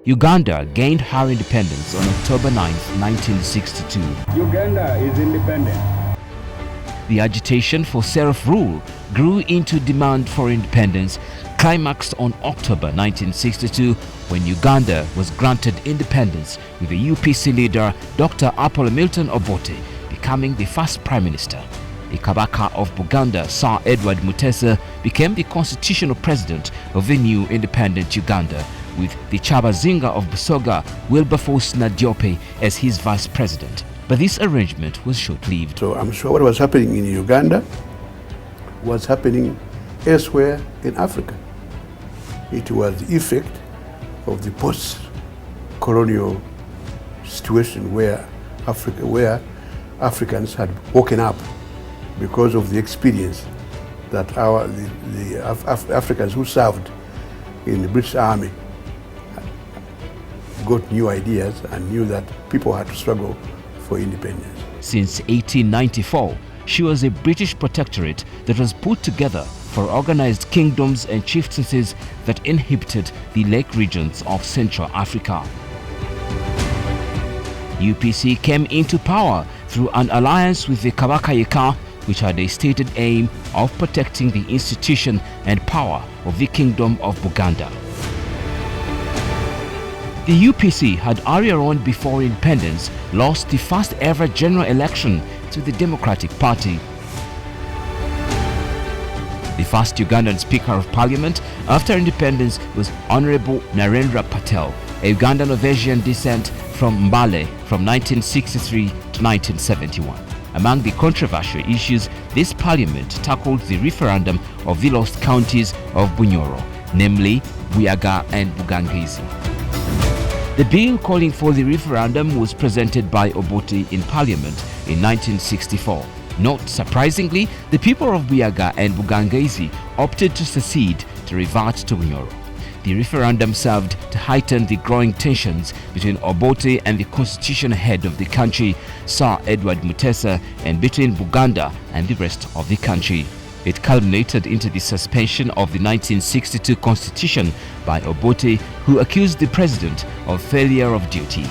Uganda gained her independence on October 9, 1962. Uganda is independent. The agitation for self-rule grew into demand for independence, climaxed on October 1962 when Uganda was granted independence, with the UPC leader Dr. Apollo Milton Obote becoming the first Prime Minister. The Kabaka of Buganda, Sir Edward Mutesa, became the constitutional president of the new independent Uganda, with the Chabazinga of Busoga, Wilberforce Nadiope, as his vice president. But this arrangement was short-lived. So I'm sure what was happening in Uganda was happening elsewhere in Africa. It was the effect of the post-colonial situation where Africans had woken up because of the experience that the Africans who served in the British Army got new ideas and knew that people had to struggle for independence. Since 1894, she was a British protectorate that was put together for organized kingdoms and chieftaincies that inhabited the lake regions of Central Africa. UPC came into power through an alliance with the Kabaka Yeka, which had a stated aim of protecting the institution and power of the Kingdom of Buganda. The UPC had earlier on, before independence, lost the first ever general election to the Democratic Party. The first Ugandan Speaker of Parliament after independence was Honorable Narendra Patel, a Ugandan of Asian descent from Mbale from 1963 to 1971. Among the controversial issues, this parliament tackled the referendum of the lost counties of Bunyoro, namely Buyaga and Bugangizi. The bill calling for the referendum was presented by Obote in Parliament in 1964. Not surprisingly, the people of Buyaga and Bugangizi opted to secede to revert to Bunyoro. The referendum served to heighten the growing tensions between Obote and the constitutional head of the country, Sir Edward Mutesa, and between Buganda and the rest of the country. It culminated into the suspension of the 1962 constitution by Obote, who accused the president of failure of duty.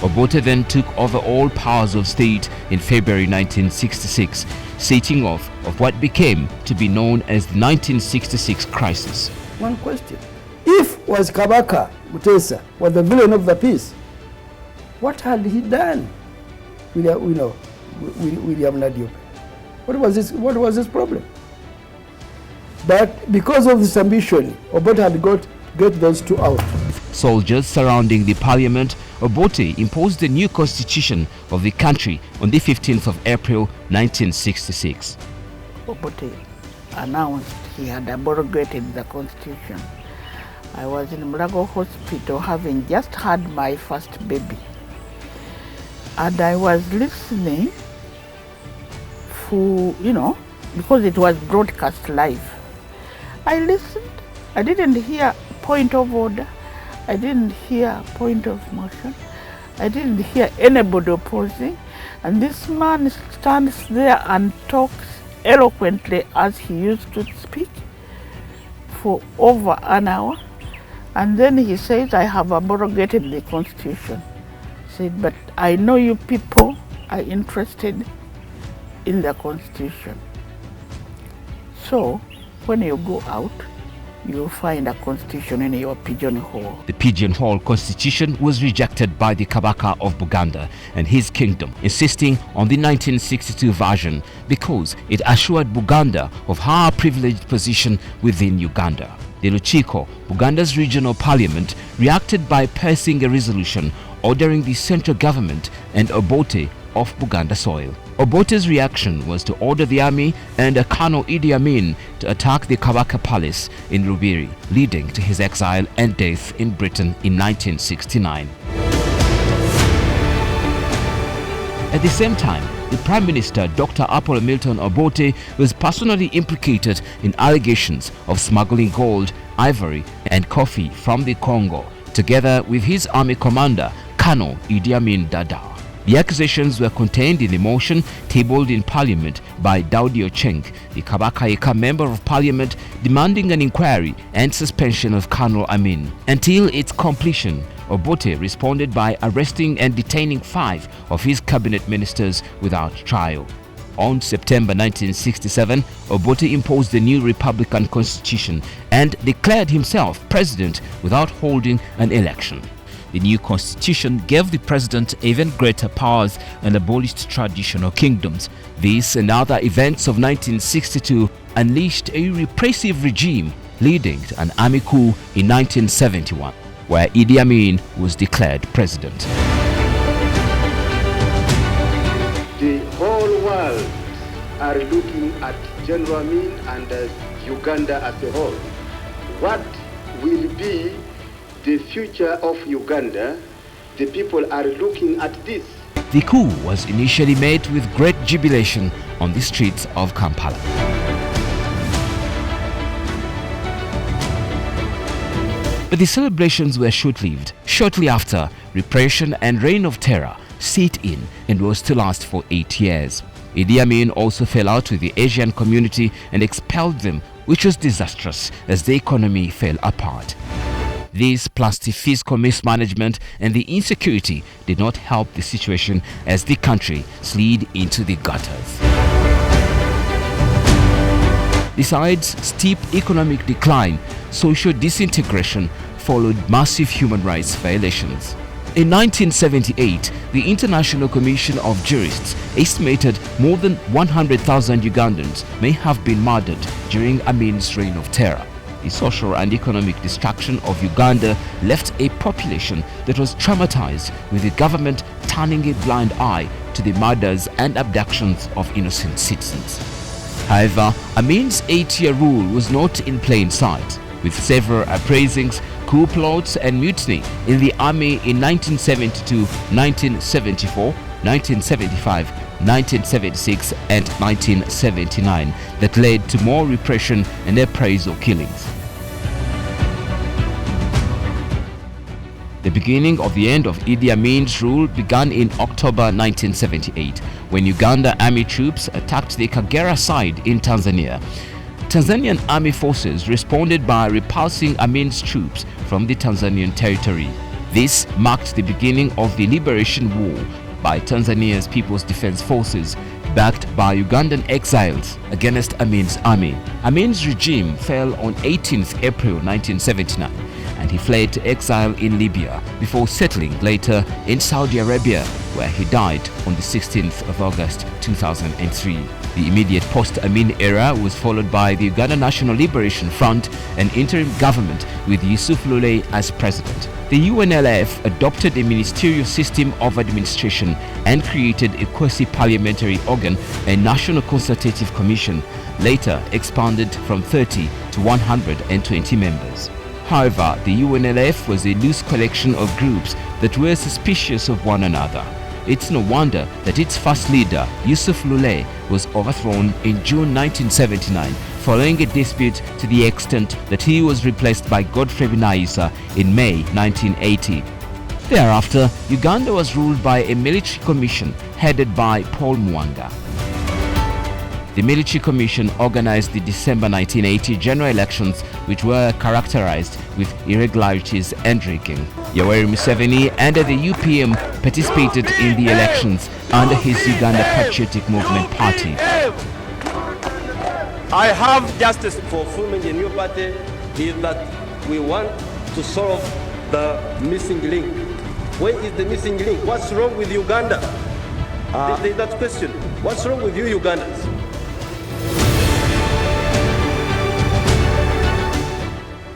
Obote then took over all powers of state in February 1966, setting off of what became to be known as the 1966 crisis. One question: if was Kabaka Mutesa was the villain of the piece, what had he done? William Nadiope. What was his problem? But because of this ambition, Obote had got to get those two out. Soldiers surrounding the parliament, Obote imposed the new constitution of the country on the 15th of April 1966. Obote announced he had abrogated the constitution. I was in Mulago Hospital having just had my first baby. And I was listening for, because it was broadcast live. I listened. I didn't hear point of order. I didn't hear point of motion. I didn't hear anybody opposing. And this man stands there and talks eloquently as he used to speak for over an hour. And then he says, I have abrogated the constitution. He said, but I know you people are interested in the constitution. So when you go out, you'll find a constitution in your pigeonhole. The pigeonhole constitution was rejected by the Kabaka of Buganda and his kingdom, insisting on the 1962 version because it assured Buganda of her privileged position within Uganda. The Luchiko, Buganda's regional parliament, reacted by passing a resolution ordering the central government and Obote off Buganda soil. Obote's reaction was to order the army and Colonel Idi Amin to attack the Kabaka Palace in Lubiri, leading to his exile and death in Britain in 1969. At the same time, the Prime Minister, Dr. Apollo Milton Obote, was personally implicated in allegations of smuggling gold, ivory, and coffee from the Congo, together with his army commander, Colonel Idi Amin Dada. The accusations were contained in the motion tabled in Parliament by Daudi Ocheng, the Kabaka Yeka Member of Parliament, demanding an inquiry and suspension of Colonel Amin. Until its completion, Obote responded by arresting and detaining 5 of his cabinet ministers without trial. On September 1967, Obote imposed the new Republican Constitution and declared himself president without holding an election. The new constitution gave the president even greater powers and abolished traditional kingdoms. This and other events of 1962 unleashed a repressive regime, leading to an army coup in 1971, where Idi Amin was declared president. The whole world are looking at General Amin and Uganda as a whole. What will be the future of Uganda? The people are looking at this. The coup was initially met with great jubilation on the streets of Kampala. But the celebrations were short-lived. Shortly after, repression and reign of terror set in and was to last for 8 years. Idi Amin also fell out with the Asian community and expelled them, which was disastrous as the economy fell apart. This, plus the fiscal mismanagement and the insecurity, did not help the situation as the country slid into the gutters. Besides steep economic decline, social disintegration followed massive human rights violations. In 1978, the International Commission of Jurists estimated more than 100,000 Ugandans may have been murdered during Amin's reign of terror. The social and economic destruction of Uganda left a population that was traumatized, with the government turning a blind eye to the murders and abductions of innocent citizens. However, Amin's 8-year rule was not in plain sight, with several uprisings, coup plots and mutiny in the army in 1972, 1974, 1975, 1976 and 1979 that led to more repression and appraisal killings. The beginning of the end of Idi Amin's rule began in October 1978 when Uganda army troops attacked the Kagera side in Tanzania. Tanzanian army forces responded by repulsing Amin's troops from the Tanzanian territory. This marked the beginning of the liberation war by Tanzania's People's Defense Forces, backed by Ugandan exiles against Amin's army. Amin's regime fell on 18th April 1979 and he fled to exile in Libya before settling later in Saudi Arabia, where he died on the 16th of August 2003. The immediate post-Amin era was followed by the Uganda National Liberation Front, an interim government with Yusuf Lule as president. The UNLF adopted a ministerial system of administration and created a quasi-parliamentary organ, a National Consultative Commission, later expanded from 30 to 120 members. However, the UNLF was a loose collection of groups that were suspicious of one another. It's no wonder that its first leader, Yusuf Lule, was overthrown in June 1979 following a dispute to the extent that he was replaced by Godfrey Binaisa in May 1980. Thereafter, Uganda was ruled by a military commission headed by Paul Mwanga. The military commission organized the December 1980 general elections, which were characterized with irregularities and rigging. Yoweri Museveni and the UPM participated in the elections under his Uganda Patriotic Movement Party. I have justice for forming a new party is that we want to solve the missing link. Where is the missing link? What's wrong with Uganda? There's that question. What's wrong with you Ugandans?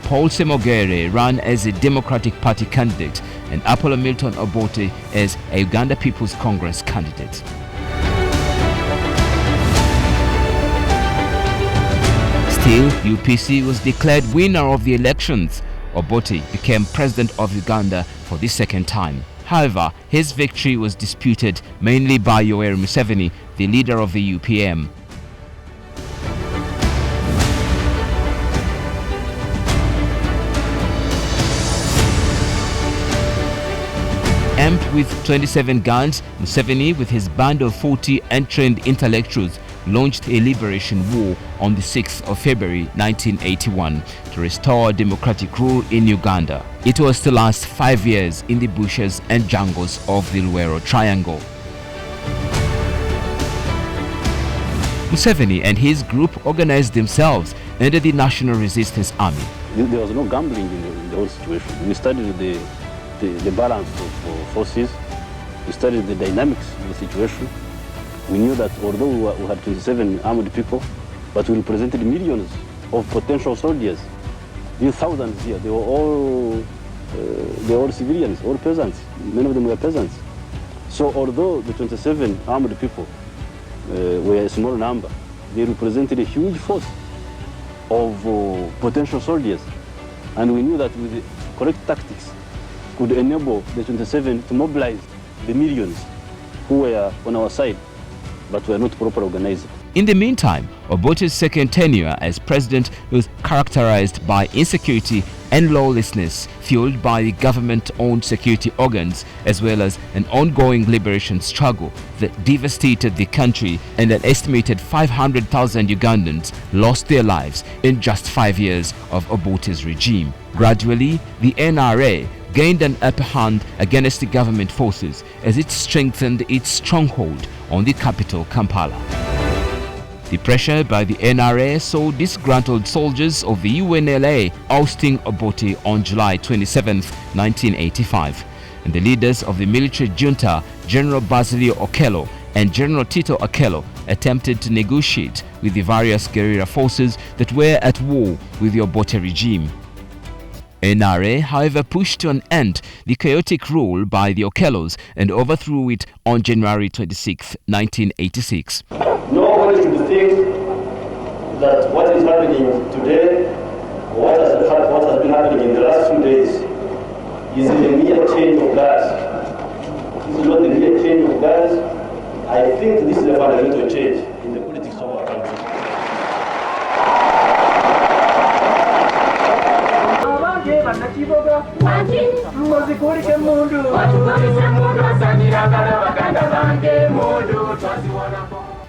Paul Semogere ran as a Democratic Party candidate and Apollo Milton Obote as a Uganda People's Congress candidate. Still, UPC was declared winner of the elections. Obote became president of Uganda for the second time. However, his victory was disputed mainly by Yoweri Museveni, the leader of the UPM. Armed with 27 guns, Museveni with his band of 40 untrained intellectuals launched a liberation war on the 6th of February 1981 to restore democratic rule in Uganda. It was to last 5 years in the bushes and jungles of the Luwero Triangle. Museveni and his group organized themselves under the National Resistance Army. There was no gambling in the whole situation. We studied the balance of forces. We studied the dynamics of the situation. We knew that although we had 27 armed people, but we represented millions of potential soldiers. These thousands here, they were all civilians, all peasants. Many of them were peasants. So although the 27 armed people were a small number, they represented a huge force of potential soldiers. And we knew that with the correct tactics could enable the 27 to mobilize the millions who were on our side, but were not properly organized. In the meantime, Obote's second tenure as president was characterized by insecurity and lawlessness fueled by the government-owned security organs, as well as an ongoing liberation struggle that devastated the country, and an estimated 500,000 Ugandans lost their lives in just 5 years of Obote's regime. Gradually, the NRA gained an upper hand against the government forces as it strengthened its stronghold on the capital, Kampala. The pressure by the NRA saw disgruntled soldiers of the UNLA ousting Obote on July 27, 1985. And the leaders of the military junta, General Basilio Okello and General Tito Okello, attempted to negotiate with the various guerrilla forces that were at war with the Obote regime. NRA, however, pushed to an end the chaotic rule by the Okellos and overthrew it on January 26, 1986. Nobody should think that what is happening today, what has been happening in the last few days, is a mere change of guards. This is not a mere change of guards. I think this is a fundamental change in the politics of our country.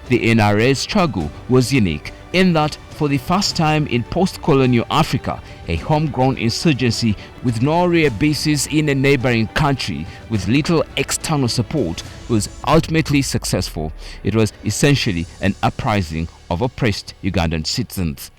The NRA's struggle was unique in that for the first time in post-colonial Africa, a homegrown insurgency with no real basis in a neighboring country with little external support was ultimately successful. It was essentially an uprising of oppressed Ugandan citizens.